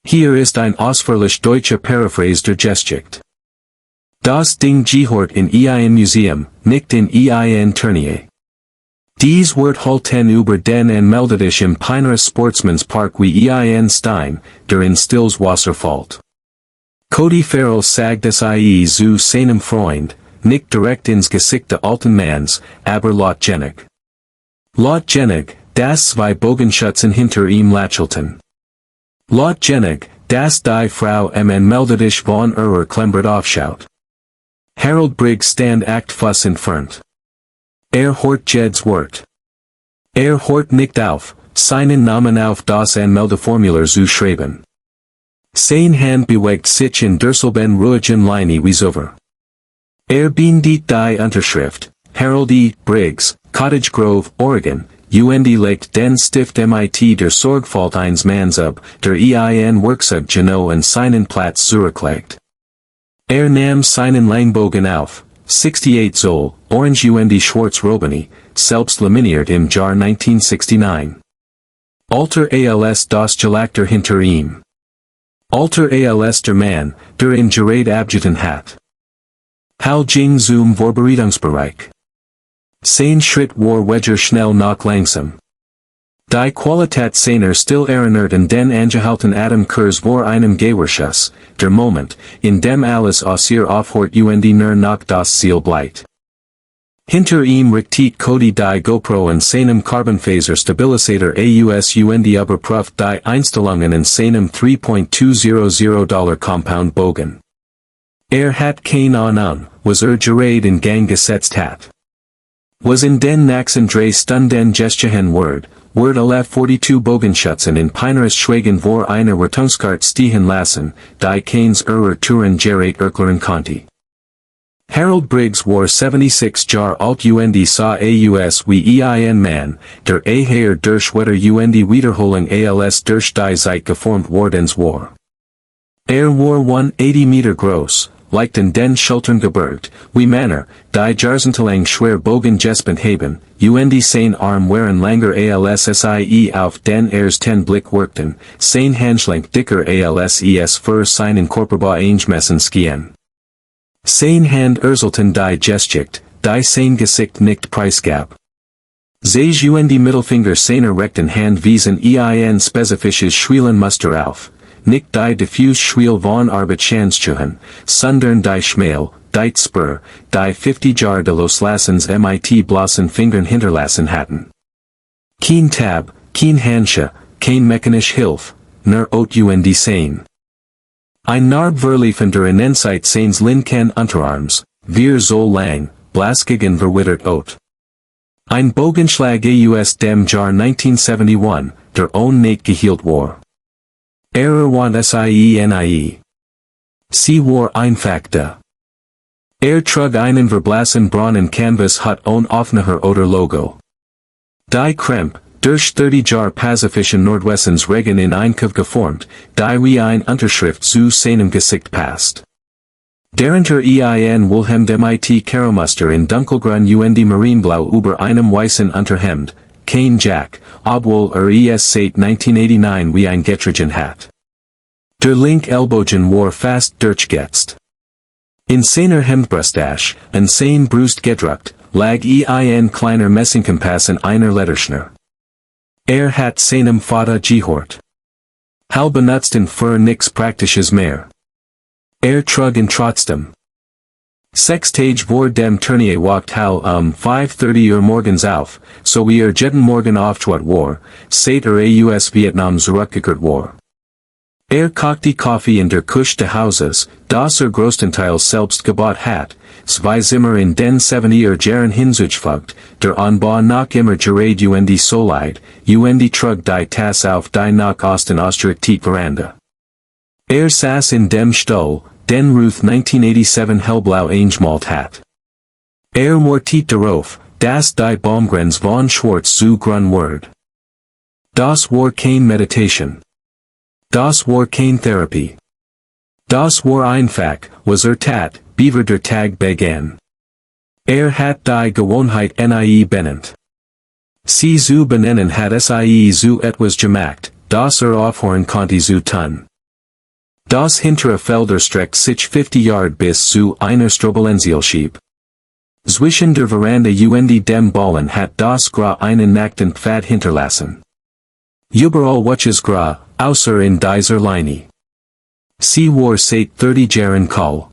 Hier ist ein ausführlich deutscher Paraphrase der Geschichte. Das Ding gehört in ein Museum, nicht in ein Turnier. Dies wird halten über den meldet im Pinneres Sportsmanspark wie ein Stein, der in stilles Wasser fällt. Cody Farrell sagt es zu seinem Freund, nicht direkt ins Gesicht des alten Manns, aber lautgenig. Lautgenig, dass zwei Bogenschützen hinter ihm lächelten. Lautgenig, dass die Frau meldet von klembert aufschaut. Harold Briggs stand acht Fuss entfernt. Hort Jed's Wort. Hort nicht auf, seinen Namen auf das Anmeldeformular zu schreiben. Sein Hand bewegt sich in derselben ruhigen Linie wie zuvor. Bindet die Unterschrift, Harold E. Briggs, Cottage Grove, Oregon, legt den Stift mit der Sorgfalt eines Manns ab, der ein Werkzeug genau an seinen Platz zurücklegt. Nahm seinen Langbogen auf, 68 Zoll, Orange Schwarz Robini, selbst laminiert im Jahr 1969. Alter als das Gelagter hinter ihm. Alter als der Mann, der in Gerät Adjutant hat. Hal ging zum Vorbereitungsbereich. Sein Schritt war Wedger schnell nach langsam. Die Qualität seiner still erinnerten den angehalten Atemkurs vor einem Gehorschuss, der Moment, in dem alles aus ihr aufhört nur nach das Ziel bleibt. Hinter ihm richtet Cody die GoPro in seinem Carbonfaser Stabilisator aus überprüft die Einstellungen in seinem $3.200 Compound Bogen. Hat keine Ahnung, was gerät in Gang gesetzt hat. Was in den nächsten 3 Stunden gestehen wird 42 Bogenschützen in Pinneres Schweigen vor einer Rettungskarte stehen lassen, die keins Touren gerät erklären konnte. Harold Briggs war 76 Jahre alt sah aus wie ein Mann, der Herr durch Wetter Wiederholung als durch die Zeit geformt wordens war. War 180 Meter groß, leicht in den Schultern gebeugt, wie Männer, die jahrzehntelang schwer Bogen gespent haben, sein Arm waren langer als sie auf den ersten Blick wirkten, sein Handschlenk dicker als für seinen Körper eingemessen skien. Sein Hand erzelten die Geschichte, die sein Gesicht nicht preisgab. Zij Mittelfinger seiner rechten Hand wiesen ein spezifisches Schwielenmuster auf. Nicht die diffuse Schwiel von Arbeitshandschuhen, sondern die Schmähl, die Spur, die 50 Jahre de los Lassens mit bloßen Fingern hinterlassen hatten. Kein Tab, kein Handsche, kein mechanisch Hilf, nur sein. Ein Narbverliefender in Insight seines linken Unterarms, so lang, blaskigen verwittert. Ein Bogenschlag aus dem Jahr 1971, der nicht gehielt war. Want sienie. Sie war einfach da. Trug einen verblassen braunen Canvas hat offener oder Logo. Die Kremp, durch 30 Jahre pazifischen Nordwestens Regen in Einkauf geformt, die wie ein Unterschrift zu seinem Gesicht passt. Darunter ein Wilhelm mit Karamuster in dunkelgrün Marineblau über einem weißen Unterhemd, kein Jack, obwohl es seit 1989 wie ein getragen hat. Der link Ellbogen war fast durchgesetzt. In seiner Hemdbrusttasche, an sein Brust gedruckt, lag ein kleiner Messingkompass in einer Letterschnur. Hat seinem Vater gehört. Hal benutzten für nix Praktisches mehr. Trug ihn trotzdem. 6 Tage vor dem Turnier wacht Hal 5:30 Uhr morgens auf, so wie jeden Morgen aufgewacht war, seit aus Vietnam zurückgekehrt war. Kochte Kaffee in der Küche des Hauses, das größtenteils selbst gebaut hat, 2 Zimmer in den 70er Jahren hinzugefügt, der Anbau nach immer gerät so leid, trug die Tass auf die nach Osten ausgerichtete Veranda. Saß in dem Stuhl, den Ruth 1987 hellblau eingemalt hat. Mortiert darauf, dass die Baumgrenz von Schwarz zu grün ward. Das war kein Meditation. Das war kein Therapie. Das war einfach, was tat, bevor der Tag begann. Hat die Gewohnheit benannt. Sie zu benennen hat sie zu etwas gemacht, das aufhören konnte zu tun. Das hintere Felder streckt sich 50 Yard bis zu einer Strobolenzielschieb. Zwischen der Veranda und dem Ballen hat das Gra einen nackten Pfad hinterlassen. Überall watches Gra, außer in dieser Linie. Sie war seit 30 Jahren kalt.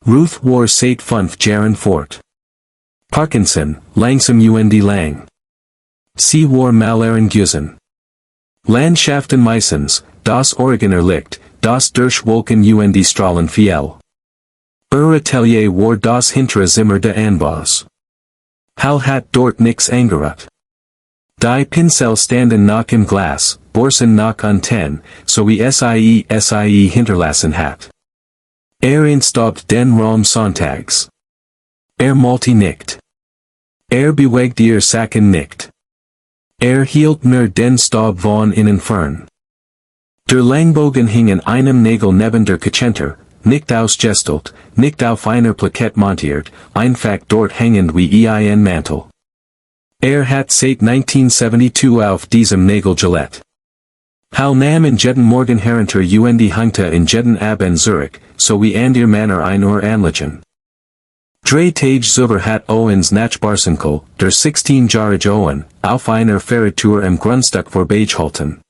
Ruth war seit 5 Jahren fort. Parkinson, langsam und lang. Sie war maleren Gusen. Landschaften meistens, das Oregoner Licht, das durch Wolken und Strahlen fiel. Atelier war das hintere Zimmer de Anbas. Hal hat dort nix angerat. Die Pinsel standen noch im Glas, Borsen noch an 10, so wie sie hinterlassen hat. Instabt den Raum Sonntags. Malte nicht. Bewegt ihr Sacken nicht. Hielt nur den Staub von innen fern. Der Langbogen hing in einem Nägel neben der Kachenter, nicht ausgestelt, nicht auf einer Plakette montiert, einfach dort hängend wie ein Mantel. Hat seit 1972 auf diesem Nägel Gillette. Hal nahm in jeden Morgen herunter und hängte in jeden Abend zurück, so wie an der Manor ein anlichen. Drei Tage zuvor hat Owens Nachbarsenkel, der 16-jährige Owen, auf einer Fahrradtour im Grundstück vorbeigehalten.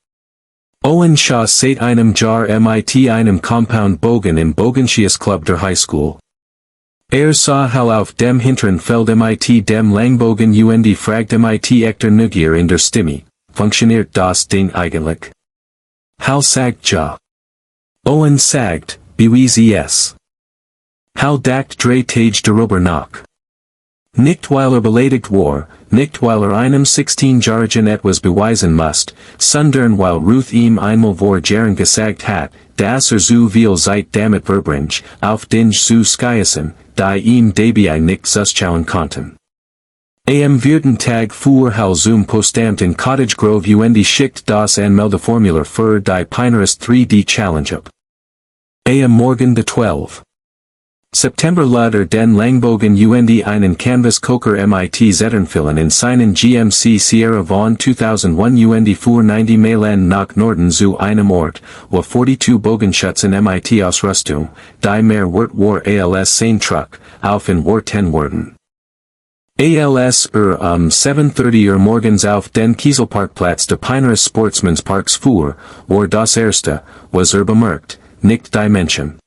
Owen sah seit einem Jahr mit einem Compound Bogen im Bogenschies Club der High School. Sah Hal auf dem hinteren Feld mit dem Langbogen und fragt mit echter Neugier in der Stimme, funktioniert das Ding eigentlich? Hal sagt ja. Owen sagt, beweise es. Hal dacht drei Tage darüber nach. Nicht weil beleidigt war, nicht weil einem 16-jährigen etwas beweisen musste, sondern weil Ruth ihm einmal vor Jahren gesagt hat, dass so viel Zeit damit verbringt, auf den zu skiassen, die ihm dabei nicht zuschauen konnten. Am vierten Tag fuhr Hal zum Postamt in Cottage Grove und schickt das Anmeldeformular für die Pinterest 3D Challenge ab. Am Morgen de 12. September lader den Langbogen und einen Canvas Koker mit Zeternfillen in seinen GMC Sierra von 2001 und fuhr 90 Meilen nach Norden zu einem Ort, wo 42 Bogenschützen mit Ausrüstung, die mehr wert war als sein Truck, auf in war 10 worden. Als 7:30 morgens auf den Kieselparkplatz de Pinterest Sportsmansparks fuhr, war das erste, was bemerkt, nicht die Menschen.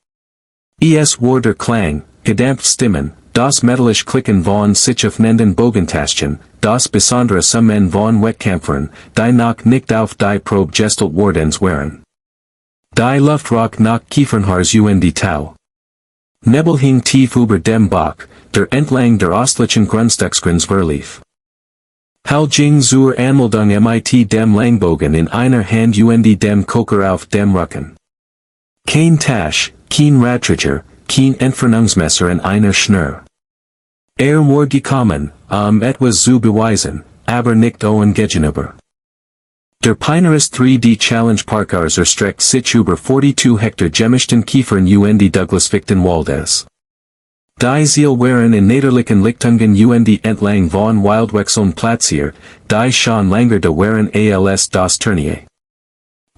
Es war der Klang, gedämpft Stimmen, das metallisch Klicken von sich öffnenden Bogentaschen, das besondere Summen von Wettkämpfern, die noch nicht auf die Probe gestelt wordens waren. Die Luftrock nach Kiefernhaars und Tau. Nebel hing tief über dem Bach, der entlang der ostlichen Grundstücksgrenze verlief. Hal ging zur Anmeldung mit dem Langbogen in einer Hand und dem Koker auf dem Rücken. Kein Tasch, kein Radtriger, kein Entfernungsmesser in einer Schnur. War gekommen, etwas zu beweisen, aber nicht Owen gegenüber. Der Pinterest 3D Challenge Parkars erstreckt sich über 42 Hektar gemischten Kiefern und Douglas-Fichten Waldes. Die Ziel waren in Niederlichen Lichtungen und entlang von Wildwechseln platziert, die schon länger da waren als das Turnier.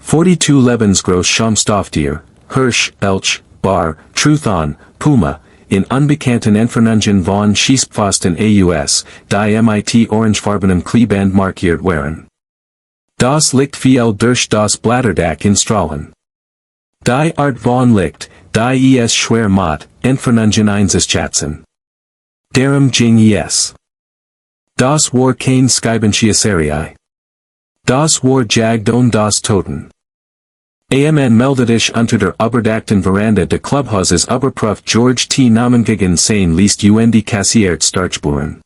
42 lebensgroß Schaumstofftier, Hirsch, Elch, Bar, Truthahn, Puma, in unbekannten Entfernungen von Schießpfosten aus, die mit orangefarbenem Kleeband markiert waren. Das Licht fiel durch das Blatterdach in Strahlen. Die Art von Licht, die es schwer macht, Entfernungen einzuschätzen. Darum ging es. Das war kein Scheibenschießerei. Das war Jagd und das Toten. Man meldete sich unter der überdachten Veranda de Clubhauses Überprüft George T. Namen gegen sein List und kassiert Startspuren.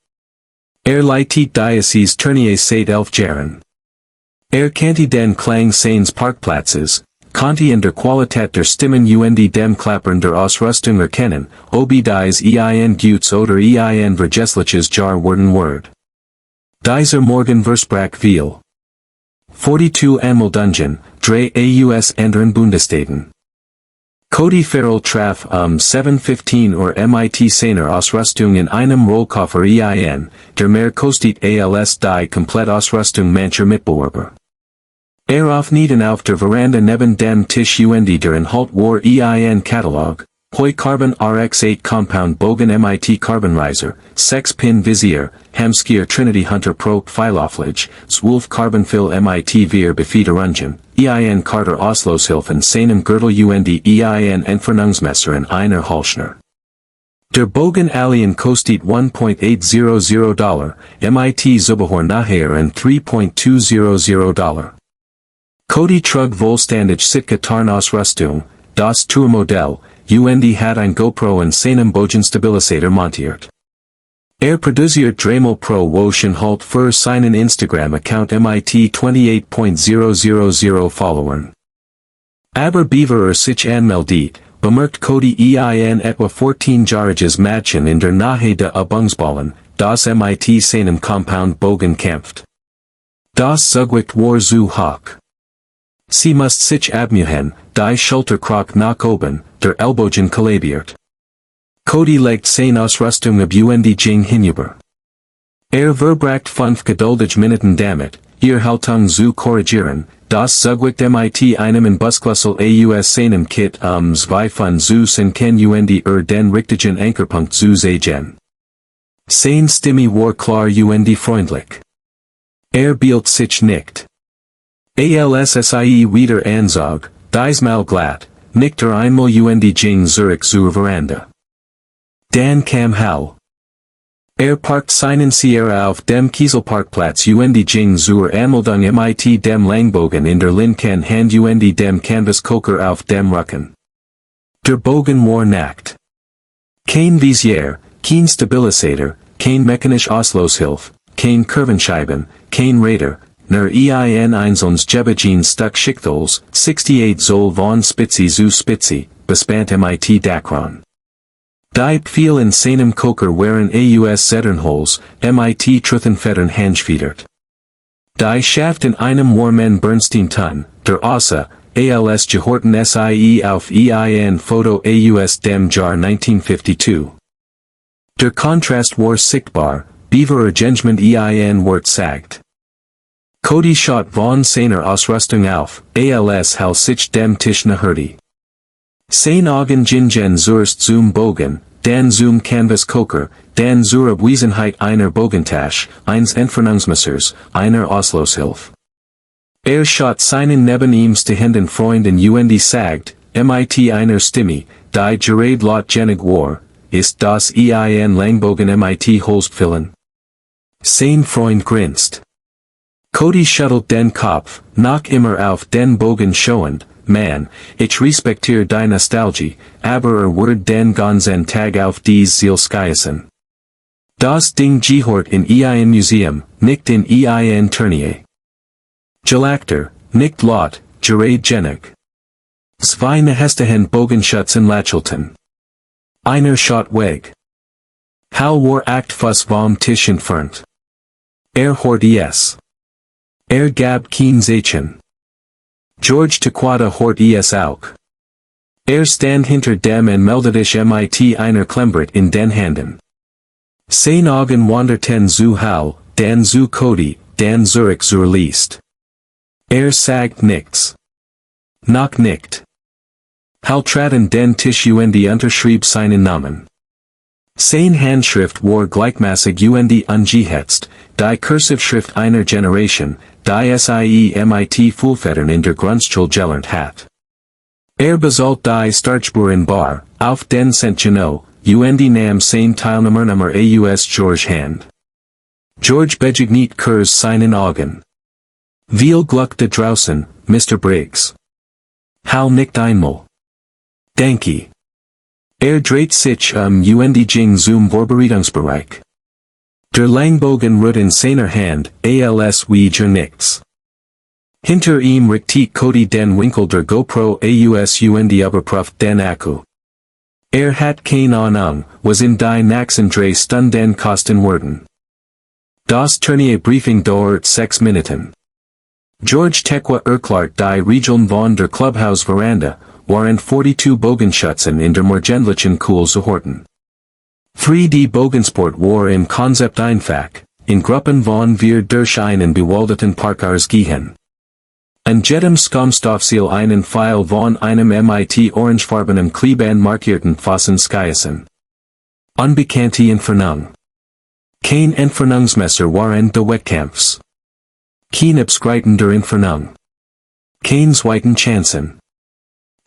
Leitet Diocese Turnier seit 11 Jahren. Kannte den Klang seines Parkplatzes, konnte in der Qualität der Stimmen und dem Klappern der Ausrüstung erkennen, ob dies Guts oder Vergessliches Jar worden word. Dieser Morgen versprach viel. 42 Anmeldungen, 3 aus anderen Bundesstaaten. Cody Farrell traf 7:15 mit seiner Ausrüstung in einem Rollkoffer der mehr kostet als die Komplettausrüstung mancher Mitbewerber. Auf Nieden auf der Veranda neben dem Tisch der Inhalt war Ein Katalog, Hoi Carbon RX8 Compound Bogen MIT Carbonriser, 6-Pin Visier, Hamskier Trinity Hunter Pro Pfeilauflage, Zwölf Carbonfill MIT Vier Befederungen, Ein Carter Osloshilfen seinem Gürtel Ein Entfernungsmesser in einer Holschner. Der Bogen Alien kostet $1.800, MIT Zubehör nachher in $3.200. Cody Trug Vollständig Sitka Tarnausrüstung, das Tourmodell, hat ein GoPro und seinem Bogen Stabilisator montiert. Produziert Dremel Pro Woschen Halt für seinen Instagram-Account MIT 28.000 Followern. Aber Beaver sich anmeldet, bemerkt Cody Ein etwa 14-jähriges Mädchen in der Nähe der Übungsballen, das MIT seinem Compound Bogen kämpft. Das Zugwicht war zu hoch. Sie muss sich abmühen, die Schulterkrog nach oben, der Ellbogen kollabiert. Cody legt seine Ausrüstung ab Jing hinüber. Verbracht 5 geduldig Minuten damit, ihr Haltung zu korrigieren, das Zugwicht MIT einem in Busklassel aus seinem Kit 2 von zu senken den richtigen Ankerpunkt zu sehen. Seine Stimme war klar freundlich. Bielt sich nicht. Alssie wieder Anzug, diesmal glatt, nicht einmal Jing Zurich zur Veranda. Dan kam Hau. Parkt seinen Sierra auf dem Kieselparkplatz Jing zur Anmeldung MIT dem Langbogen in der linken Hand dem Canvaskoker auf dem Rücken. Der Bogen war nackt. Kein Visier, kein Stabilisator, kein mechanisch Ausloshilfe, kein Kurvenscheiben, kein Räder, nur Ein einzelnes Jebagin Stuck Schichtholes, 68 Zoll von Spitze zu Spitze, bespannt MIT Dacron. Die Pfeil in seinem Koker waren aus Zedernholes, MIT Truthenfedern Handfedert. Die Schaft in einem Warmen Bernstein Tun, der Außer, als Gehorten Sie auf Ein Foto aus dem Jahr 1952. Der Kontrast war sichtbar, Beaver Arrangement Ein ward sagt. Cody shot von seiner Ausrüstung auf, als hal sich dem Tisch naherte. Sein Augen gingen zuerst zum Bogen, dann zum Canvaskoker, dann zur Abwesenheit einer Bogentasche, eines Entfernungsmessers, einer Ausloshilfe. Shot seinen neben ihm stehenden Freund in sagt, MIT einer Stimme, die gerade laut genig war, ist das Ein Langbogen MIT Holstpfillen? Sein Freund grinst. Cody schuttelt den Kopf, noch immer auf den Bogen schauend, man, ich respektiere die Nostalgie, aber wird den ganzen Tag auf dies Ziel skiesen. Das Ding gehört in Ein Museum, nicht in Ein Turnier. Gelacter, nicht laut, gerade genig. Zwei nehestigen Bogenschützen lächelten. Einer shot weg. Hal war acht Fuss vom Tisch entfernt. Hort es. Gab kein Zeichen. George Tequada hort es auch. Stand hinter dem und meldet MIT einer Klemmbrett in den Händen. Sein Augen wanderten zu Hal, dann zu Cody, dann zurück zur List. Sagt nichts. Noch nicht. Hal trat in den Tisch unterschrieb seinen Namen. Sein Handschrift war gleichmäßig angehetzt, die Kursivschrift einer Generation, die Sie MIT Fullfedern in der Grundschule gelernt hat. Besolt die Startspuren bar, auf den Centeno, nam sein Teilnehmernummer aus George Hand. George begegnet Kurs seinen Augen. Viel Glück da draußen, Mr. Briggs. Hal nicht einmal. Danke. Dreht sich Jing zum Vorbereitungsbereich. Der Langbogen ruht in seiner Hand, als wie nichts. Hinter ihm richtet Cody den Winkel der GoPro aus überprüft den Akku. Hat keine Ahnung, was in die nächsten 3 Stunden kosten werden. Das Turnier Briefing dauert 6 Minuten. George Tequa erklärt die Regeln von der Clubhouse Veranda, waren 42 Bogenschützen in der morgendlichen Kuhl zu horten. 3D Bogensport war im Konzept einfach, in Gruppen von wir durch einen bewaldeten Parkars gehen. An jedem Skomstoffziel einen Pfeil von einem mit orangefarbenem Kleeband markierten Pfosten skissen. Unbekannte Entfernung. Kein Entfernungsmesser während des Wettkampfs. Keine abschreitende Entfernung. Kein zweiten Chancen.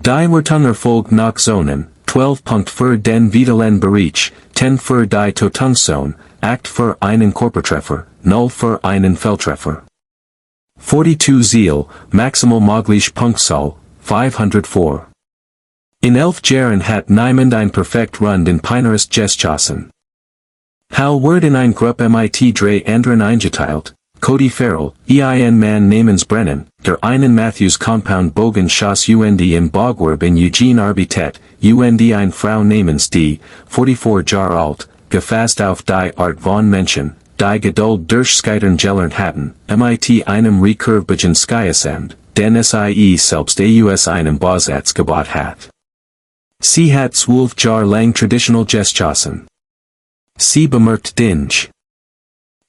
Die Wertunger folgt nach Zonen, 12 Punkt für den Vitalen Bereich, 10 für die Totungszone, 8 für einen Körpertreffer, 0 für einen Feldtreffer. 42 Ziel, maximal mögliche Punktzahl, 504. In 11 Jahren hat niemand ein perfekt Rund in Peineres geschossen. Hal wird in ein Gruppe mit 3 anderen eingeteilt, Cody Farrell, ein Mann namens Brennan, der einen Matthews Compound Bogen schoss im Bogwerb in Eugene Arbitet, eine Frau namens die, 44 Jahre alt, gefasst auf die Art von Menschen, die Geduld durch Scheitern gelernt hatten, mit einem recurvebagen Skiasand, den sie selbst aus einem Bosatz gebaut hat. Sie hat 12 Jahre lang traditional geschossen. Sie bemerkt Dinge.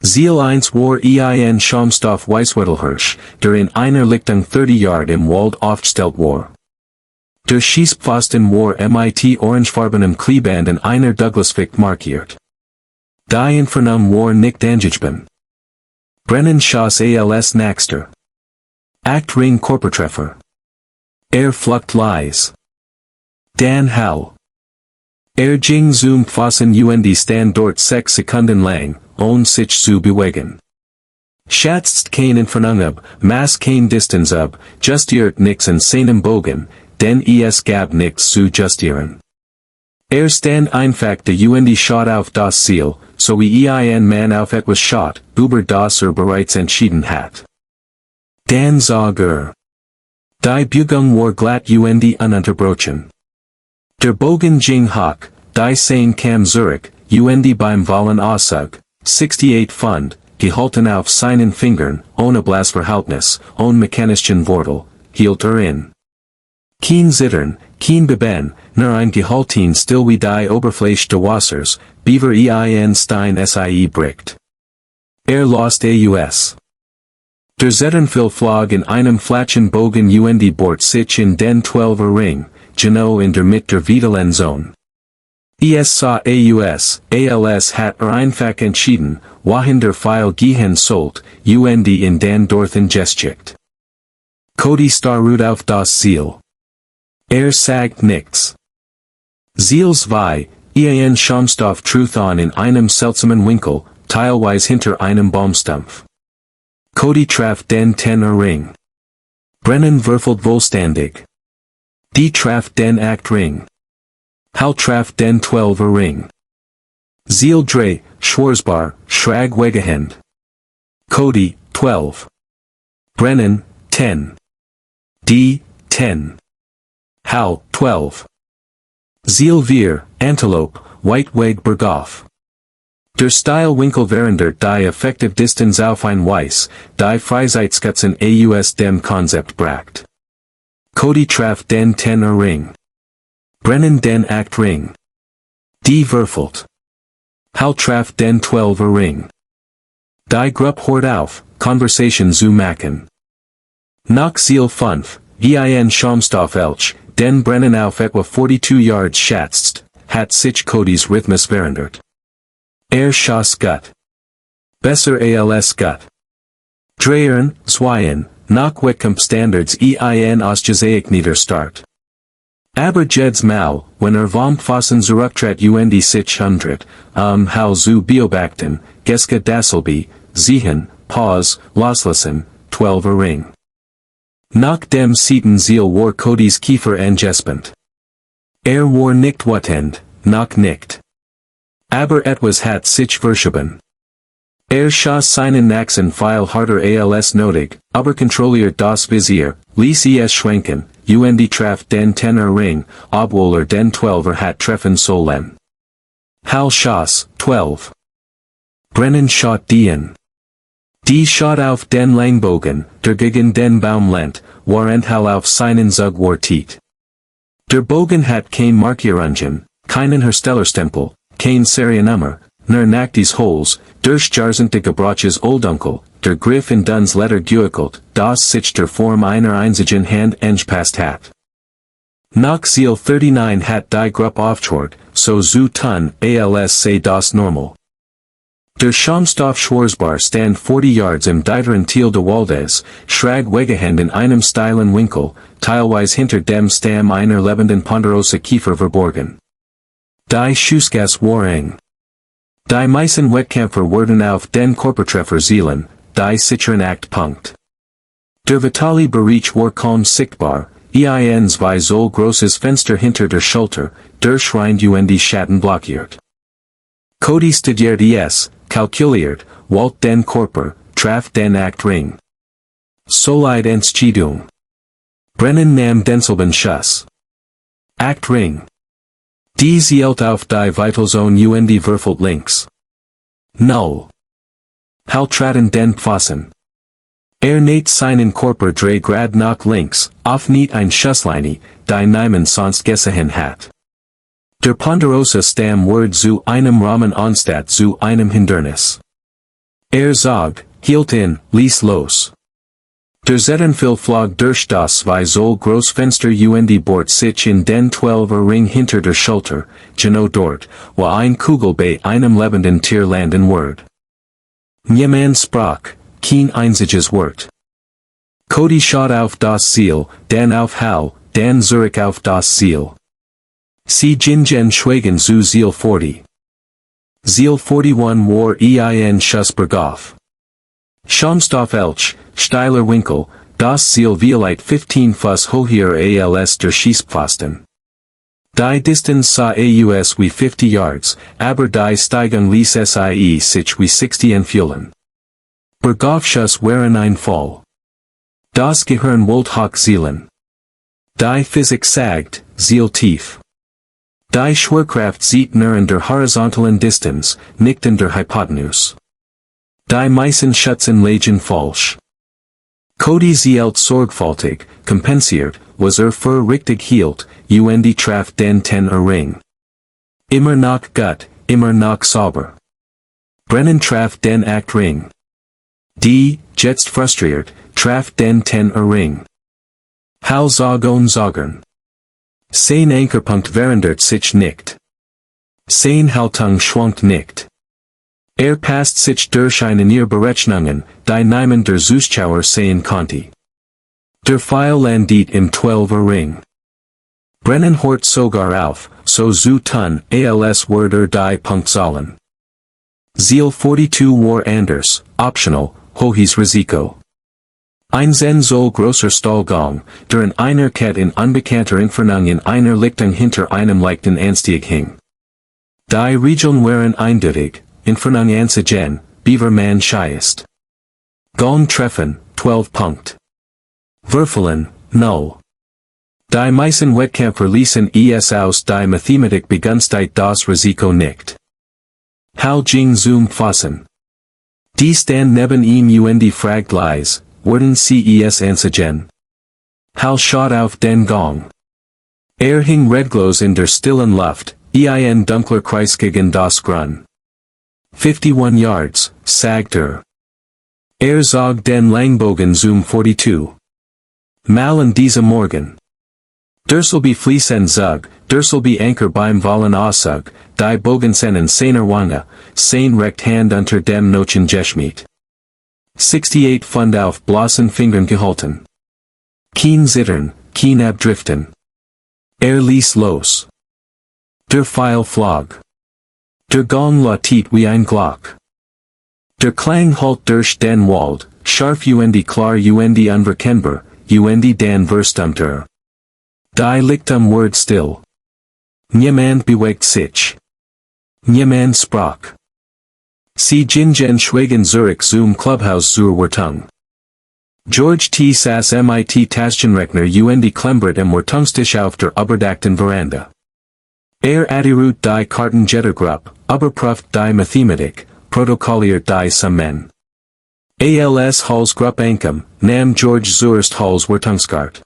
Ziel 1 war ein Schaumstoff Weißwettelhirsch, der in einer Lichtung 30 Yard im Wald aufgestellt war. Der Schießpfosten war mit orangefarbenem Kleeband in einer Douglasficht markiert. Die Entfernung war nicht angegeben. Brennan schoss als nächster. 8 Ring Körpertreffer. Flucht leise. Dan Hal. Ging zum Pfosten stand dort 6 Sekunden lang, ohne sich zu bewegen. Schätzt kein Entfernung ab, maß kein Distanz ab, justiert nix in seinem Bogen, denn es gab nichts zu justieren. Stand einfach die Schott auf das Ziel, so wie ein Mann auf etwas Schott, über das bereits entschieden hat. Dan sah Die Bewegung war glatt ununterbrochen. Der Bogen ging hoch, die Sein kam zurück, beim Wallen Aussag, 68 Pfund, gehalten auf seinen Fingern, ohne Blasverhältnis, ohne mechanischen Wortel, hielt in. Kein Zittern, kein Beben, nur ein gehalten still wie die Oberfläche des Wassers, beaver ein Stein sie bricht. Lost aus. Der Zettenfil flog in einem flachen Bogen bort sich in den 12er Ring, genau in der Mitte der Vitalen Zone. Sah als hat einfach entschieden, wohin der Pfeil gehen sollt, in den Dorthen geschicht. Cody starrte auf das Ziel. Sagt nichts. Ziel 2, ein Schaumstoff truth on in einem seltsamen Winkel, teilweise hinter einem Baumstumpf. Cody traf den 10er Ring. Brennan würfelt wohlständig. Die traf den 8 Ring. Hal traf den 12er Ring. Ziel 3, Schwarzbar, schräg wegehend. Cody, 12. Brennan, 10. Die, 10. Hal, 12. Ziel 4, Antelope, Whiteweg bergauf. Der Style Winkel verandert die effektive Distanz auf ein Weiss, die Freizeitschützen aus dem Konzept bracht. Cody traf den 10er Ring. Brennan den 8 Ring. Die würfelt. Hal traf den 12er Ring. Die Gruppe hört auf, Conversation zu machen. Nach Ziel 5, ein Schaumstoff Elch, den Brennan auf etwa 42 Yards schätzt, hat sich Codys Rhythmus verandert. Schoss gut. Besser als gut. Drehen, zweien, nach Wettkampfstandards ein ausgezeigt niederstart. Aber jedes Mal, wenn vom Pfosten zurücktritt sich 100, Hal zu beobachten, Geske Dasselby, Sehen, Pause, Loslassen, 12er Ring. Nach dem 7. Ziel war Codys Kiefer angespent. War nicht wütend, noch nicht. Aber etwas hat sich verschoben. Schoss seinen nächsten Pfeil harter als nötig, aber kontrolliert das Visier, ließ es schwenken, traf den 10er Ring, obwohl den 12er hat treffen sollen. Hal schoss, 12. Brennan schot dien. Die schot auf den Langbogen, der gegen den Baum lehnt, während Hal auf seinen Zug wartet. Der Bogen hat kein Markierungen, keinen Herstellerstempel, kein Seriennummer, nur nacktes Holes, durch jahrzehnte gebrochenes Oldunkel, der Griff in duns letter gewickelt, das sich der Form einer einzigen Hand angepasst hat. Nach Ziel 39 hat die Gruppe aufgehört, so zu tun, als sei das normal. Der Schaumstoff Schwarzbar stand 40 Yards im dieteren Teil de Waldes, schräg weggehend in einem steilen Winkel, teilweise hinter dem Stamm einer lebenden ponderosa Kiefer verborgen. Die Schussgas war eng. Die meisten Wettkämpfer wurden auf den Körpertreffer zielen, die sicheren Act Punkt. Der vitale Bereich war kaum sichtbar, zwei so großes Fenster hinter der Schulter, der Schrein die Schatten blockiert. Cody studiert es, calculiert, walt den Körper, traf den Act Ring. Solid Entscheidung. Brennen nahm denselben Schuss. Act Ring. Die zielt auf die Vitalzone würfelt links. Null. Hal traten den Pfosten. Nate seinen Körper dreh grad nach links, auf nicht ein Schusslinie, die niemand sonst gesehen hat. Der ponderosa Stamm wird zu einem Rahmen anstatt zu einem Hindernis. Sagt, hielt in, ließ los. Der Zettenfil flog durch das so Großfenster bort sich in den 12er Ring hinter der Schulter, genau dort, wo ein Kugel bei einem lebenden Tier landen wird. Niemand sprach, kein einziges Wort. Cody schaut auf das Ziel, dann auf Hal, dann zurück auf das Ziel. Sie gingen schweigen zu Ziel 40. Ziel 41 war Schuss bergauf. Schaumstoff Elch, steiler Winkel, das Ziel violate 15 Fuß höher als der Schießpfosten. Die Distanz sah aus wie 50 Yards, aber die Steigung ließ sich wie 60 entfühlen. Bergaufschuss waren ein Fall. Das Gehirn wollte hoch zielen. Die Physik sagt, ziel tief. Die Schwerkraft sieht nur in der horizontalen Distanz, nicht in der Hypotenuse. Die meisten Schützen lagen falsch. Cody zielt sorgfältig, kompensiert, was für richtig hielt, traf den 10er Ring. Immer noch gut, immer noch sauber. Brennan traf den Act Ring. Die, jetzt frustriert, traf den 10er Ring. Hal zagern. Sein Ankerpunkt verändert sich nicht. Sein Haltung schwankt nicht. Passt sich durch eine Berechnungen, die niemand der Zuschauer sehen konnte. Der Pfeil landet im 12er Ring. Brennan hört sogar auf, so zu tun, als würde die Punktzahlen. Ziel 42 war anders, optional, hohes Risiko. Ein so großer Stahlgang, der in einer Kette in unbekannter Entfernung in einer Lichtung hinter einem leichten Anstieg hing. Die Regeln waren eindeutig, Entfernung anzeigen, Beaverman scheißt. Gang treffen, 12 Punkt. Würfeln, 0. Die meisten Wettkämpfer ließen es aus die Mathematik begünstigt das Risiko nicht. Hal ging zum Pfosten. Die stand neben ihm fragt leise, werden sie es anzeigen? Hal schaut auf den Gang. Hing redglos in der stillen Luft, dunkler Kreis gegen das Grün. 51 Yards, sagt zog den Langbogen zum 42. Mal in dieser Morgen. Derselbe fließen Zug, derselbe Anker beim Wallen Aussug, die Bogensen in seiner Wange, sein recht Hand unter dem Nochen geschmied. 68 Pfund auf bloßen Fingern gehalten. Kein Zittern, kein Abdriften. Ließ los. Der Pfeil flog. Der Gong lautet wie ein Glock. Der Klang halt durch den Wald, scharf klar unverkennbar, den verstummter. Die Lichtung ward still. Niemand bewegt sich. Niemand sprach. Sie gingen schweigen zurück zum Clubhaus zur Wartung. George T. Sass mit Taschenrechner klembert im Wartungstisch auf der überdachten Veranda. Addirut die Kartenjettergruppe, überprüft die Mathematik, protokolliert die Summen. Als Hals Ankem, nam George Zurst Hals Wartungskart.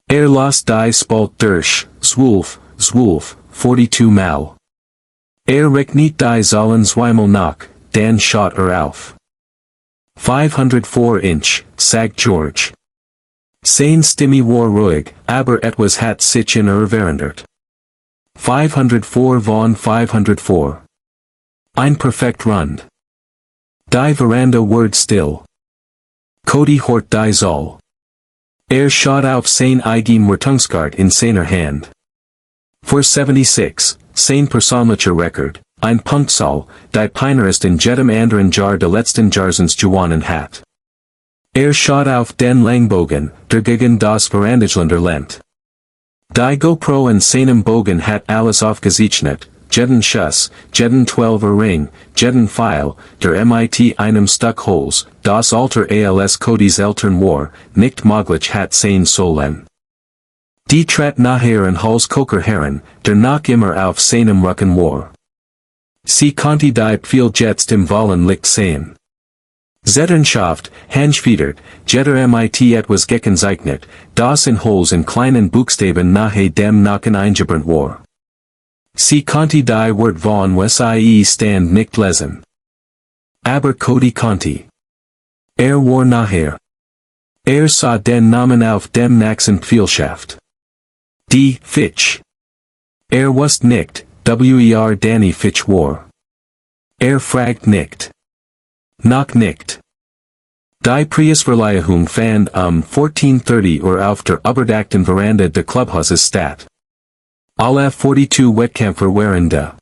Las die Spalt durch, zwölf, 42 Mal. Rechnet die Zahlen zweimal nach, dann schaut auf. 504 sagt George. Sein Stimme war ruhig, aber etwas hat sich in verändert. 504 von 504. Ein perfekt Rund. Die Veranda word still. Cody hort die Zoll. Schaut auf sein eigen Wertungskart in seiner Hand. 476, sein persönlicher Record, ein Punktzahl, die Peinerist in jedem anderen Jahr de letzten Jahresens gewonnen hat. Schaut auf den Langbogen, der gegen das Verandagländer lent. Die GoPro in seinem Bogen hat alles aufgezeichnet, jeden Schuss, jeden 12er Ring, jeden Pfeil, der mit einem Stück Holz, das Alter als Codys Eltern war, nicht möglich hat sein sollen. Die trat nachher in Hals Koker heran, der noch immer auf seinem Rücken war. Sie konnte die Pfeil jetzt im Wallen licht sehen. Zetternschaft, Handschfiedert, jeder mit etwas gekennzeichnet, das in Holes in kleinen Buchstaben nahe dem Nacken eingebrannt war. Sie konnte die Wort von sie stand nicht lesen. Aber Cody konnte. War nachher. Sah den Namen auf dem nächsten Pfeilschaft. Die Fitch. Wusste nicht, wer Danny Fitch war. Fragt nicht. Noch nicht. Die Preisverleihung fand 14:30 auf der überdachten Veranda des Clubhauses statt. Alle 42 Wettkämpfer waren da.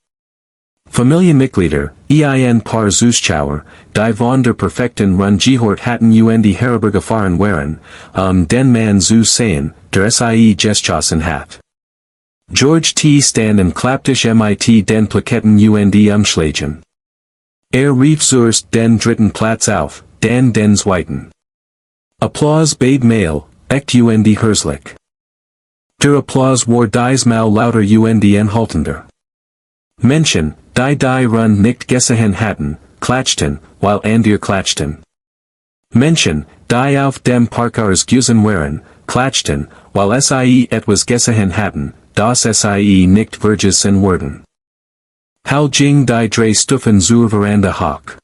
Familienmitglieder, ein paar Zuschauer, die von der perfekten Run gehört hatten die herübergefahren waren, den Mann zu sehen, der sie geschossen hat. George T. Standen klapptisch mit den Plaketten die umschlagen. Rief zuerst den dritten Platz auf, dann den zweiten. Applaus beid Mail, echt herzlich. Der Applaus war diesmal lauter anhaltender. Menschen, die Run nicht gesehen hatten, klatschten, weil andere klatschten. Menschen, die auf dem Parkhaus gewesen waren, klatschten, weil sie etwas gesehen hatten, das sie nicht vergessen wurden. How ging die drei Stufen zur Veranda hoch.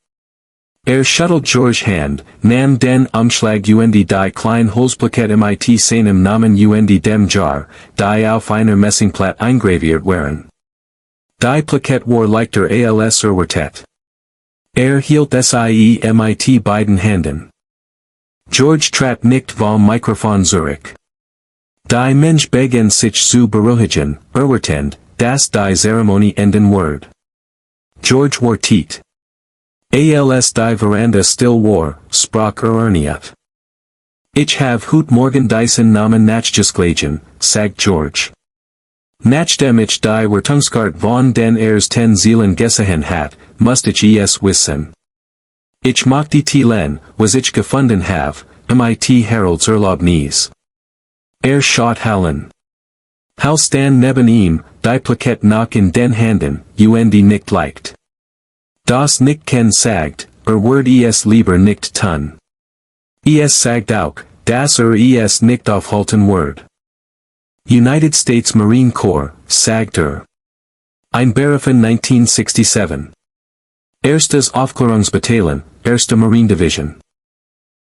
Schüttelt George Hand, nahm den Umschlag die klein Holzplakette mit seinem Namen dem Jar, die auf einer Messingplatte eingraviert waren. Die Plakette war leichter als Wertet. Hielt sie mit beiden Händen. George trat nicht vom Mikrofon zurück. Die Mensch begann sich zu beruhigen, erwartend, dass die Zeremonie enden wird. George war tiet. Als die Veranda still war, sprach nicht. Ich have heute Morgen diesen Namen nachgeschlagen, sagt George. Nachdem ich die Wertungskarte von den ersten Zielen gesehen hat, musste ich es wissen. Ich mochte teilen, was ich gefunden have, mit Herolds Erlaubnis. Schaut Hallen. Hal stand neben ihm, die Plakette noch in den Händen, nicht leicht. Das nicht ken sagt, word es lieber nicht tun. Es sagt auch, dass es nicht aufhalten wird. United States Marine Corps, sagt Ein Berufen 1967. Erstes Aufklärungsbataillon, 1. Marine Division.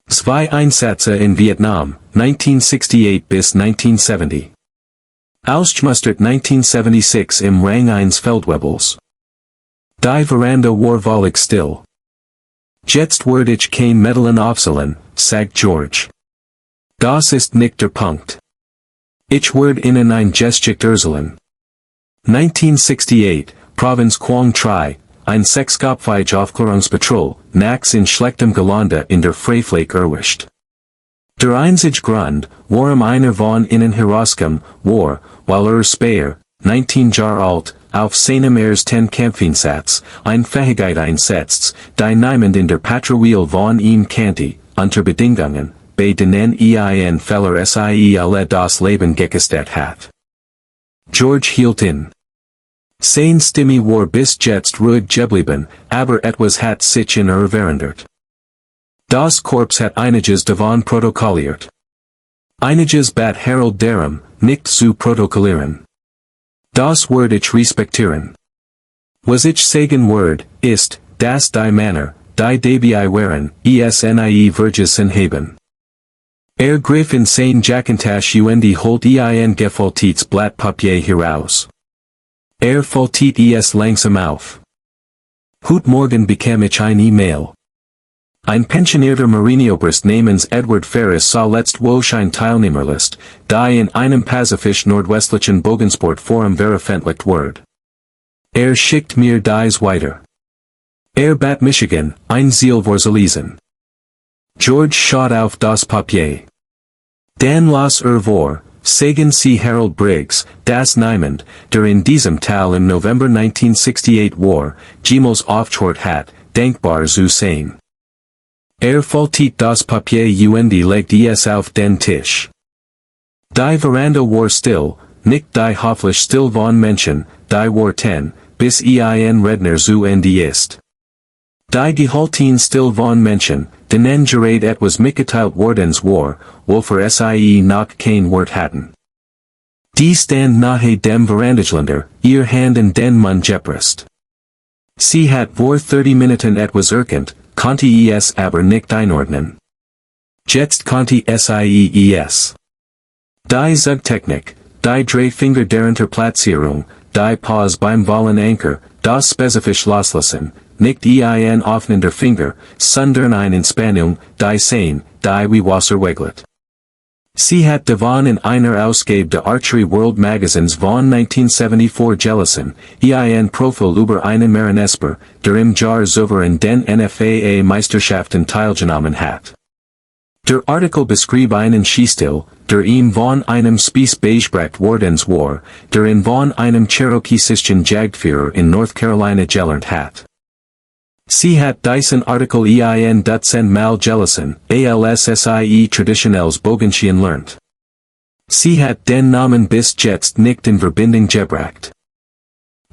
Zwei Einsätze in Vietnam, 1968 bis 1970. Ausgemustert 1976 im Rang 1 Feldwebels. Die Veranda war völlig still. Jetzt werd ich kein Medaillen aufzählen, sagt George. Das ist nicht der Punkt. Ich werd Ihnen ein Geschichte erzählen. 1968, Provinz Quang Tri, ein sechskopfige Aufklärungspatrol, nachts in schlechtem Gelände in der Freifläche erwischt. Der einzige Grund, warum einer von ihnen herauskommen, war, weil Speer, 19 Jahre alt, auf seinem ersten Kampfeinsatz, ein Fähigkeit einsetzt, die niemand in der Patrouille von ihm kannte, unter Bedingungen, bei denen Fäller sie alle das Leben gekostet hat. George hielt in. Sein Stimme war bis jetzt ruhig geblieben, aber etwas hat sich in verändert. Das Korps hat einiges davon protokolliert. Einiges bat Harold darum, nicht zu protokollieren. Das werd ich respektieren. Was ich sagen werd, ist, dass die Männer, die Dabei waren, nie Vergessen haben. Griff in sein Jackintash und holt ein gefaltetes Blatt Papier heraus. Faltet es langsam auf. Heute Morgen bekam ich eine E-Mail. Ein pensionierter Marineoberst namens Edward Ferris sah letzt Woche ein Teilnehmerlist, die in einem pacifisch nordwestlichen Bogensportforum veröffentlicht wurde. Schickt mir dies weiter. Bad Michigan, ein Ziel vorzulesen. George schaut auf das Papier. Dan las vor, sagen Sie Harold Briggs, das Niemand, der in diesem Tal im November 1968 war, jemals aufgehört hat, denkbar zu sein. Faltet das Papier und legt es auf den Tisch. Die Veranda war still, nicht die hoffentlich still von Menschen, die war 10, bis ein Redner zu Ende ist. Die gehalten still von Menschen, denen gerät etwas mitgeteilt wordens war, wofür sie noch kein Wort hatten. Die stand nahe dem Verandagländer, ihr Hand in den Mund gepresst. Sie hat vor 30 Minuten etwas erkannt, konnte es aber nicht einordnen. Jetzt konnte es. Die Zugtechnik, die Drehfinger der Interplatzierung, die Pause beim Wallenanker, das spezifisch Loslassen, nicht ein offnender Finger, sondern eine Entspannung, die Sein, die wie Wasser weglet. Sie hat davon in einer Ausgabe der Archery World Magazines von 1974 gelesen, ein Profil über einen Marinesper, der im Jahr zuvor in den NFAA-Meisterschaften teilgenommen hat. Der Artikel beschrieb einen Skistil, der ihm von einem Spieß beigebracht wordens war, der ihn von einem Cherokee-Sischen Jagdführer in North Carolina gelernt hat. Sie hat diesen Artikel ein Dutzend Mal gelesen, alssie traditionelles Bogenschen lernt. Sie hat den Namen bis jetzt nicht in Verbindung gebracht.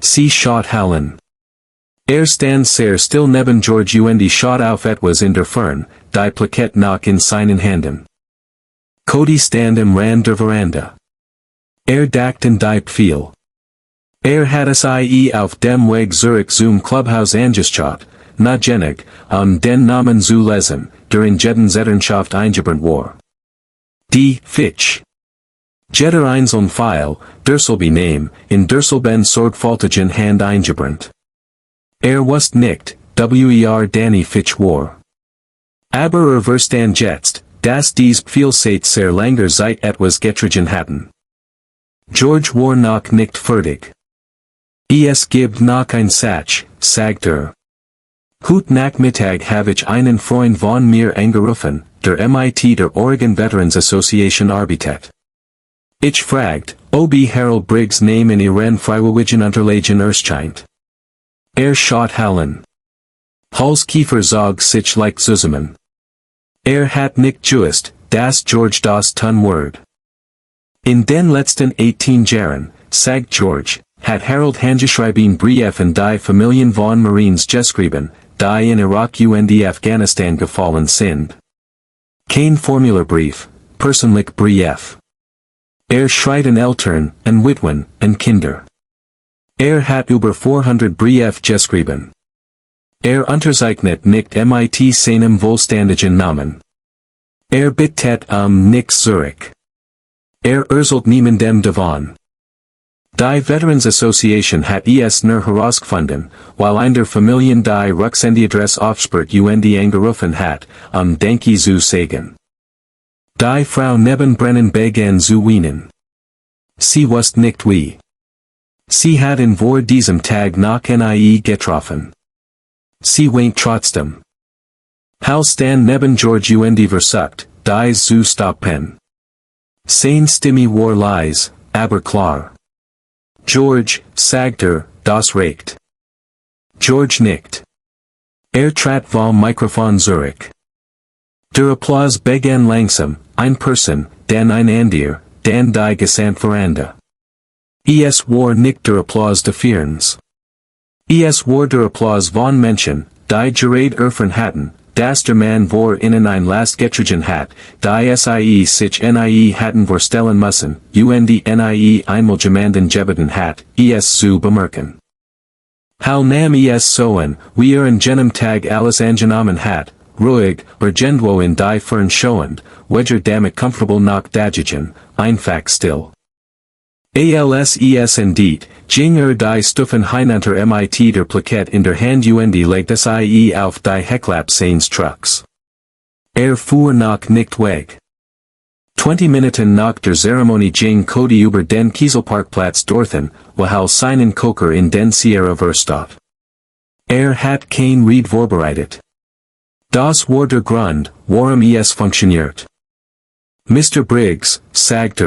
Sie schaut Hallen. Stand sehr still neben George und schaut auf etwas in der Fern, die Plakette noch in seinen Händen. Cody stand im Rand der Veranda. Dacht in die Pfeil. Hat sie auf dem Weg Zurich zum Clubhaus angeschaut, notwendig, den Namen zu lesen, der in jeden Zetternschaft eingebrannt war. Die Fitch. Jeder einzelne Pfeil, derselbe Name, in derselben sorgfältigen Hand eingebrannt. Wusste nicht, wer Danny Fitch war. Aber verstand jetzt, dass dies Pfeil seit sehr langer Zeit etwas getrieben hatten. George war noch nicht fertig. Es gibt noch ein Satz, sagt Heute Nachmittag habe ich einen Freund von mir angerufen, der MIT der Oregon Veterans Association arbeitet. Ich fragt, ob Harold Briggs Name in Ihren freiwilligen Unterlagen erscheint. Schaut Hallen. Hals Kiefer zog sich like zusammen. Hat nicht gewusst, dass George das tun word. In den letzten 18 Jahren, sagt George, hat Harold handgeschrieben Briefen die Familien von Marines geschrieben, die in Irak und Afghanistan gefallen sind. Kein Formularbrief, persönlich Brief. Schreibt Eltern, und Witwen, und Kinder. Hat über 400 Brief geschrieben. Unterzeichnet nicht mit seinem vollständigen Namen. Bittet nix Zurich. Erzählt niemandem davon. Die Veterans Association hat es nur herausgefunden, weil ein der Familien die Ruxendiadress aufspürt und angerufen hat, denke zu sagen. Die Frau nebenbrennen begann zu weinen. Sie wusste nicht wie. Sie hat in vor diesem Tag noch nie getroffen. Sie weint trotzdem. Hal stand neben George und versucht, dies zu stoppen. Seine Stimme war leise, aber klar. George, sagt das reicht. George nickt. Trat vom Mikrofon zurück. Der Applaus begann langsam, ein Person, dann ein anderer, dann die gesamte Veranda. Es war nicht der Applaus des Vierens. Es war der Applaus von Menschen, die gerät erfahren hatten, dass der Mann vor ihnen ein Last getrieben hat, die sich nie hatten vorstellen müssen, und nie einmal jemanden gebeten hat, es zu bemerken. How nam es soen, we en genem tag alles angenomen hat, ruhig, gendwo in die fern schoend, wedger damit comfortable nach dagigen, einfach still. Als en diet, jing die stuffen hinunter mit der Plaket in der Hand und legt es ie auf die Hecklap seines Trucks. Fuhr nach nicht weg. 20 Minuten nach der Zeremonie ging Cody über den Kieselparkplatz dorthin, wo seinen Koker in den Sierra verstaat. Hat kein Ried vorbereitet. Das war der Grund, warum es funktioniert. Mr. Briggs, sagt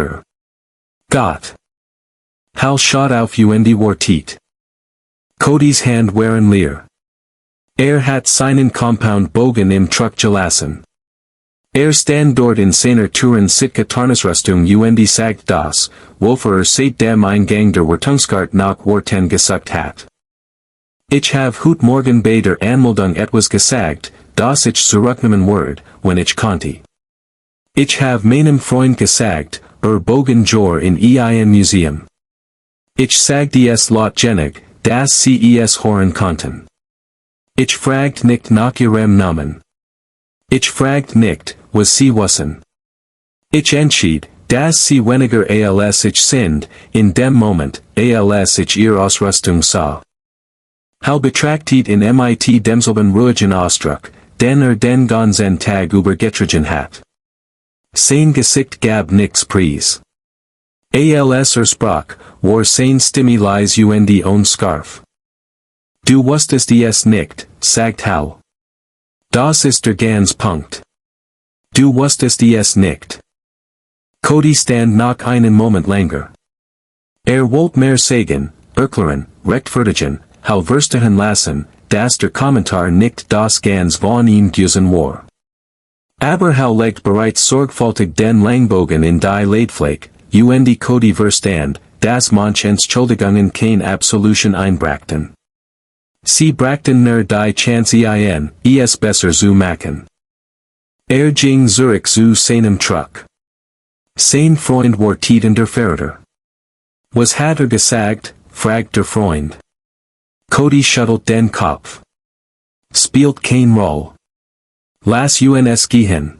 Gott. Schaut auf und wartet. Codys Hand waren leer. Hat seinen Compound Bogen im Truck gelassen. Stand dort in seiner Touren Sitka Tarnisrüstung und sagt das, wofür seit dem Eingang der Wartungskart nach Worten gesagt hat. Ich have heute Morgen bei der Anmeldung etwas gesagt, das ich zurücknehmen werde, wenn ich konnte. Ich have meinem Freund gesagt, Bogen jor in ein Museum. Ich sagte es lautgenig, dass sie es hören konnten. Ich fragt nicht nach ihrem Namen. Ich fragt nicht, was sie wissen. Ich entschied, dass sie weniger als ich sind, in dem Moment, als ich ihre Ausrüstung sah. Betrachtet in mit demselben ruhigen Ausdruck, den den ganzen Tag übergetragen hat. Sein Gesicht gab nichts preis. Als sprach, war sein Stimme leise und on scarf. Du wusstest es nicht, sagt Das ist der ganz Punkt. Du wusstest es nicht. Cody stand nach einen Moment länger. Wollte mehr sagen, erklären, rechtfertigen, verstehen lassen, dass der Kommentar nicht das ganz von ihm gewesen war. Aber legt bereits sorgfältig den Langbogen in die Leitfläche, und Cody verstand, dass manche Entschuldigungen kein Absolution einbrachten. Sie brachten nur die Chance es besser zu machen. Ging zurück zu seinem Truck. Sein Freund wartet in der Ferne. Was hat gesagt, fragt der Freund. Cody schüttelt den Kopf. Spielt kein Rolle. Lass uns gehen.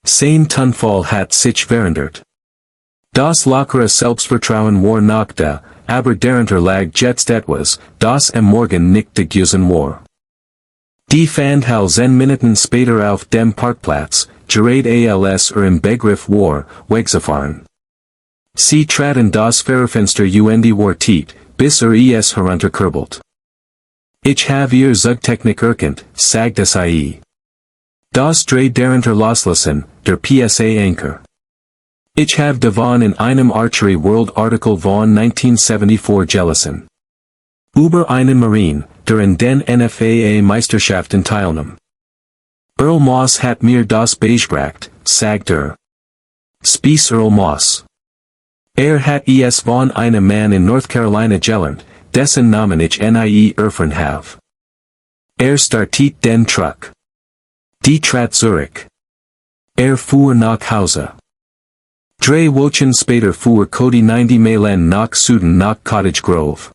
Sein Tonfall hat sich verändert. Das lockere Selbstvertrauen war noch da, aber darunter lag jetzt etwas, das am Morgen nicht gewesen war. Die fand 10 Minuten später auf dem Parkplatz, gerade als im Begriff war, wegzufahren. Sie traten das Fahrerfenster und wartet, bis es herunterkurbelt. Ich habe ihr Zugtechnik erkannt, sagt es ie. Das dreht darunter loslassen, der PSA-Anker. Ich habe davon in einem Archery World Artikel von 1974 gelesen. Über einen Marine, der in den NFAA-Meisterschaften teilnahm. Earl Moss hat mir das beigebracht, sagt Spieß Earl Moss. Hat es von einem Mann in North Carolina gelernt, dessen Namen ich nie erfahren habe. Startet den Truck. Die trat zurück. Fuhr nach Hause. 3 Wochen später fuhr Cody 90 Meilen nach Süden nach Cottage Grove.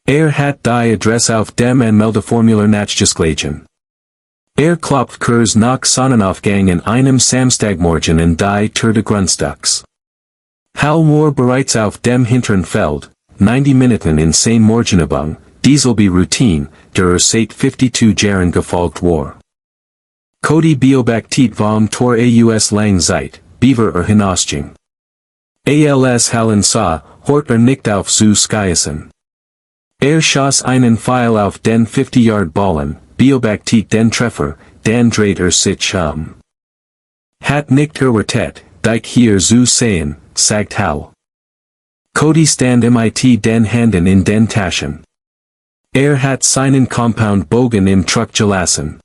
Hat die Adresse auf dem Anmeldeformular nachgeschlagen. Klopft kurz nach Sonnenaufgang in einem Samstagmorgen in die Tür des Grundstücks. War bereits auf dem hinteren Feld, 90 Minuten in sein Morgenübung, dieselbe Routine, der seit 52 Jahren gefolgt war. Cody beobachtet vom Tor aus lang Zeit, Beaver hinausging. Als sah, hort nicht auf zu skiesen. Schoss einen Pfeil auf den 50-Yard-Ballen, beobachtet den Treffer, dann dreht sich Hat nicht erwartet, dich hier zu sehen, sagt Cody stand mit den Händen in den Taschen. Hat seinen Compound Bogen im Truck gelassen.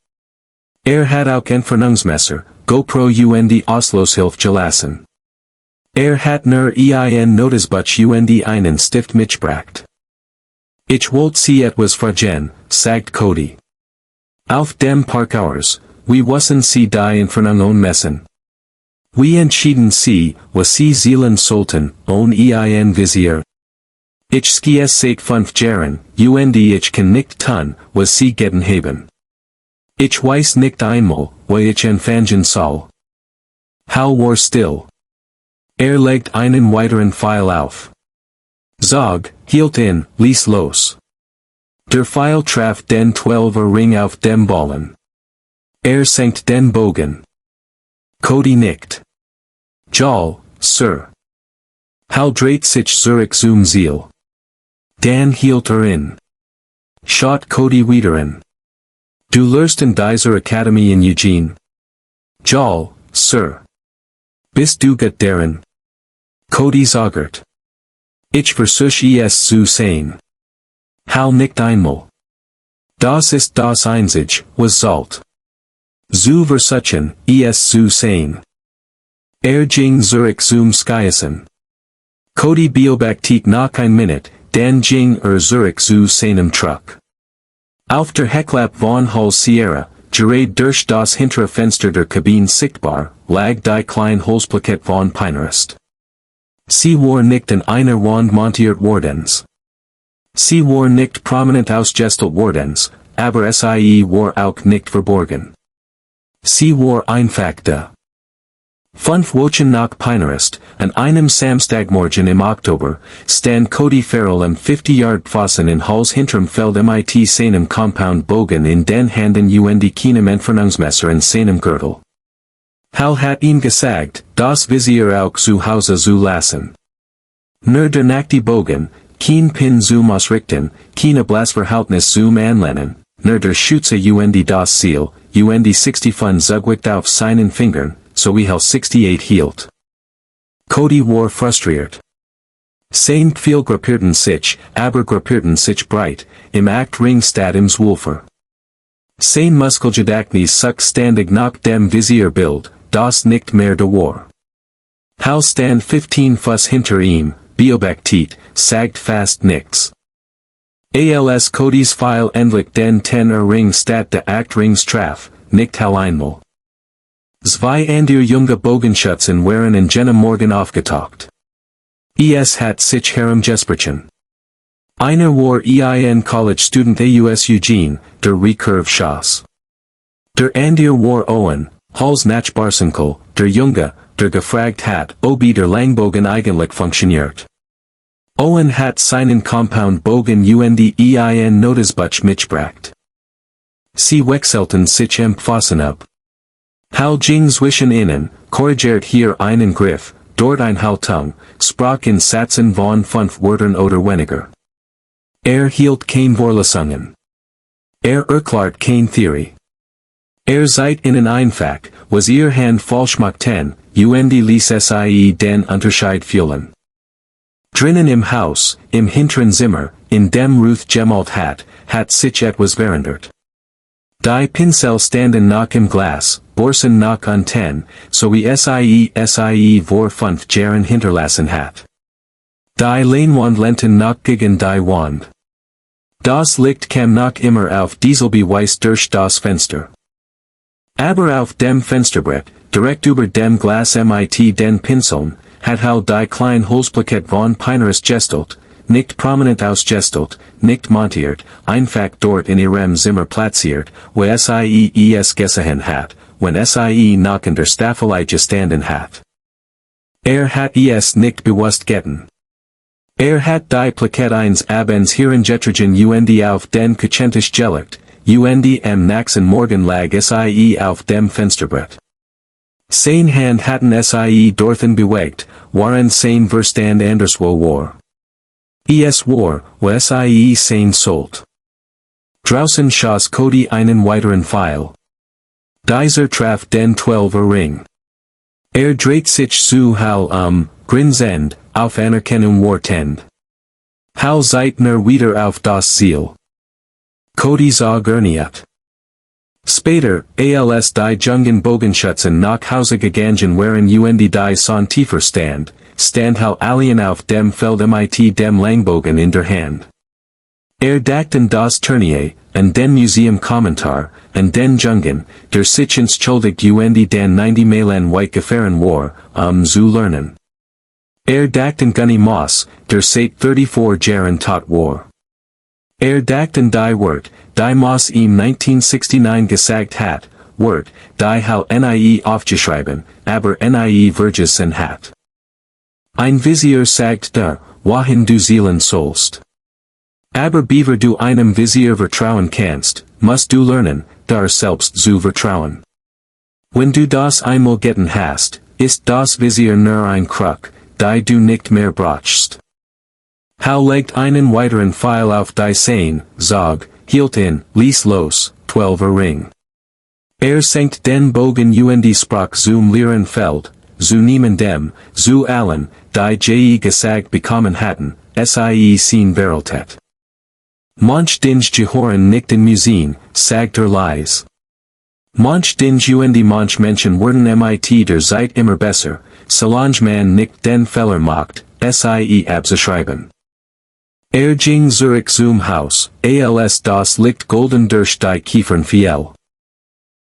Hat auch Entfernungsmesser, GoPro und Auslöshilfe gelassen. Hat nur ein Notizbuch und einen Stift mitgebracht. Ich wollte sie etwas fragen, sagt Cody. Auf dem Parkhaus, wir wissen sie die Entfernung messen. Wir entschieden sie, was sie zielen sollten, ohne ein Visier. Ich skies seit 5 Jahren, und ich kann nicht tun, was sie getting haben. Ich weiß nicht einmal, wo ich anfangen soll. Hal war still. Legt einen weiteren Pfeil auf. Zog, hielt in, ließ los. Der Pfeil traf den 12er Ring auf dem Ballen. Senkt den Bogen. Cody nickt. Jal, Sir. Hal dreht sich zurück zum Ziel. Dan hielt in. Schott Cody wieder in. Du lehrst in dieser Akademie in Eugene. Jal, Sir. Bist du gut darin? Cody sagert. Ich versuch es zu sein. Hal nickt einmal. Das ist das Einzige, was zahlt. Zu versuchen, es zu sein. Ging zurück zum Skiesen. Cody beobachtet nach ein Minute, dann ging zurück zu seinem Truck. Auf der Heckklappe von Hull Sierra, gerade durch das hintere Fenster der Kabine sichtbar, lag die kleine Holzplakette von Pinarist. Sie war nicht in einer Wand montiert wardens. Sie war nicht prominent ausgestellt wardens, aber sie war auch nicht verborgen. Sie war einfach da. 5 Wochen nach Pinarist, an einem Samstagmorgen im Oktober, stand Cody Farrell am 50-Yard-Pfosten in Hulls hinterm Feld mit seinem Compound Bogen in den Händen und keinem Entfernungsmesser in seinem Gürtel. Hal hat ihm gesagt, das Visier auch zu Hause zu lassen. Nur der Nacht Bogen, kein Pin zum Ausrichten, keine Blasverhältnis zum Anlehnen, nur der Schütze und das Ziel, und 60 von zugwickt auf seinen Fingern, so wie Hal 68 hielt. Cody war frustriert. Sein Pfeil gruppierten sich, aber gruppierten sich breit, im Act Ring statt im Zwölfer. Sein Muskelgedächtnis suck standig nach dem Visierbild, das nicht mehr da war. Hal stand 15 Fuß hinter ihm, beobachtet, sagt fast nichts. Als Codys Pfeil endlich den 10er Ring statt der Act Rings traf, nickt Hal einmal. Zwei andere junge Bogenschützen waren in jenem Morgen aufgetaucht. Es hat sich herumgesprochen. Einer war ein College Student aus Eugene, der Recurve schoss. Der andere war Owen, Hulls Nachbarsenkel, der Junge, der gefragt hat, ob der Langbogen eigentlich funktioniert. Owen hat seinen Compound Bogen und ein Notizbuch mitgebracht. Sie wechselten sich am Pfosten ab. Hal ging zwischen ihnen, korrigiert hier einen Griff, dort ein Haltung, sprach in Sätzen von 5 Wörtern oder weniger. Hielt kein Vorlesungen. Erklärt kein Theorie. Seid ihnen einfach, was ihr Hand falsch machten, und ließ sie den Unterschied fühlen. Drinnen im Haus, im hinteren Zimmer, in dem Ruth gemalt hat sich etwas verändert. Die Pinsel standen nach im Glas, Borsen nach Anten, so wie sie vor 5 Jahren hinterlassen hat. Die Leinwand lehnten nach gegen die Wand. Das Licht kam noch immer auf Dieselbeweis durch das Fenster. Aber auf dem Fensterbrett, direkt über dem Glas mit den Pinseln, hat Hal die kleine Holzplakette von Pinarist gestelt, nicht prominent ausgestellt, nicht montiert, einfach dort in ihrem Zimmer platziert, wo sie es gesehen hat, wenn sie noch in der Staffelei gestanden hat. Hat es nicht bewusst getan. Hat die Plakette eines Abends herangetragen und auf den Kuchentisch gelegt, und am nächsten Morgen lag sie auf dem Fensterbrett. Sein Hand hatten sie dorthin bewegt, waren sein Verstand anderswo war. Es war, wo sie sein sollt. Draußen schoss Cody einen weiteren Pfeil. Dieser traf den 12er Ring. Dreht sich zu Hal grinsend, auf Anerkennung wartend. Hal sieht nur wieder auf das Ziel. Cody sah gerniert. Später, als die jungen Bogenschützen nach Hause gegangen waren und die Sonne tiefer stand Hal allein auf dem Feld mit dem Langbogen in der Hand. Dachten das Turnier, an den Museum-Kommentar, an den Jungen, der sich entschuldigt und den 90 Meilen weit gefahren war, zu lernen. dachten Gunny Moss, der seit 34 Jahren tot war. Dachten die Wort, die Moss ihm 1969 gesagt hat, Wort, die Hal nie aufgeschrieben, aber nie vergessen hat. Ein Visier sagt der, wohin du zielen sollst. Aber beaver du einem Visier vertrauen kannst, musst du lernen, dar selbst zu vertrauen. Wenn du das einmal getan hast, ist das Visier nur ein Krug, die du nicht mehr brauchst. Hal legt einen weiteren Pfeil auf die Sein, sag, hielt in, ließ los, 12er Ring. Senkt den Bogen die Sprach zum leeren Feld, zu niemandem, zu allen, die je gesagt bekommen hatten, sie sin Veraltet. Manch dins gehören nicht in Museen, sagt leis. Manch dins manch Menschen werden mit der Zeit immer besser, solange man nicht den Fehler macht, sie abzuschreiben. Ging zurück zum Haus, als das Licht golden durch die Kiefern fiel.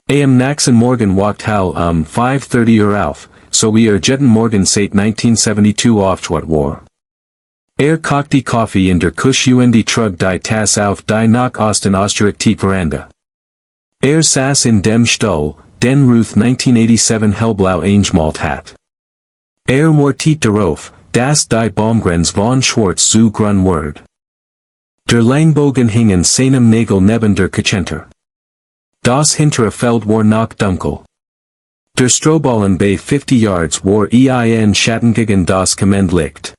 Am nächsten Morgen wacht Hal 5:30 Uhr auf, so wie jeden Morgen seit 1972 aufgewacht war. Kocht die Kaffee in der Küche trug die Tasse auf die nach Osten ausgerichtete Veranda. Saß in dem Stuhl, den Ruth 1987 hellblau eingemalt hat. Wartet darauf, dass die Baumgrenz von Schwarz zu grün wird. Der Langbogen hing in seinem Nägel neben der Kachenter. Das hintere Feld war noch dunkel. Der Strohballen bei 50 Yards war Schatten gegen das Kommandlicht.